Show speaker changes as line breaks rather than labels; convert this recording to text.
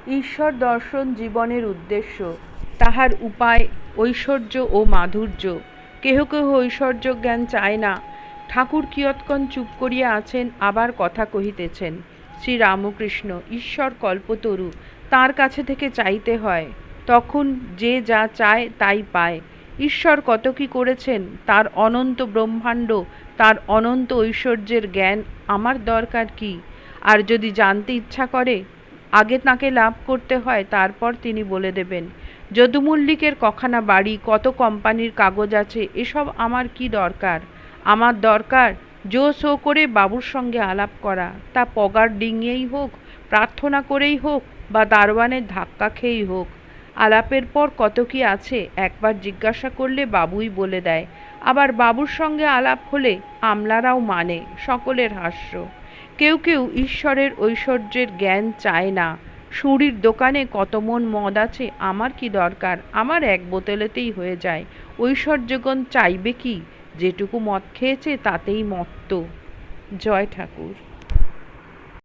ঈশ্বর দর্শন জীবনের উদ্দেশ্য, তাহার উপায় ঐশ্বর্য ও মাধুর্য। কেহ কেহ ঐশ্বর্য জ্ঞান চায় না। ঠাকুর কিয়ৎক্ষণ চুপ করিয়া আছেন, আবার কথা কহিতেছেন। শ্রীরামকৃষ্ণ, ঈশ্বর কল্পতরু, তাঁর কাছে থেকে চাইতে হয়, তখন যে যা চায় তাই পায়। ঈশ্বর কত কি করেছেন, তার অনন্ত ব্রহ্মাণ্ড, তার অনন্ত ঐশ্বর্যের জ্ঞান আমার দরকার কি? আর যদি জানতে ইচ্ছা করে, আগে তাকে লাভ করতে হয়, তারপর তিনি বলে দেবেন। যদু মল্লিকের কখানা বাড়ি, কত কোম্পানির কাগজ আছে, এসব আমার কি দরকার? আমার দরকার জো সো করে বাবুর সঙ্গে আলাপ করা, তা পগার ডিঙিয়েই হোক, প্রার্থনা করেই হোক, বা দারোয়ানের ধাক্কা খেয়েই হোক। আলাপের পর কত কি আছে একবার জিজ্ঞাসা করলে বাবুই বলে দেয়। আবার বাবুর সঙ্গে আলাপ হলে আমলারাও মানে, সকলের হাস্য। কেউ কেউ ঈশ্বরের ঐশ্বর্যের জ্ঞান চায় না। সুঁড়ির দোকানে কত মন মদ আছে, আমার কি দরকার? আমার এক বোতলেতেই হয়ে যায়। ঐশ্বর্যগণ চাইবে কি? যেটুকু মদ খেয়েছে তাতেই মত্ত। জয় ঠাকুর।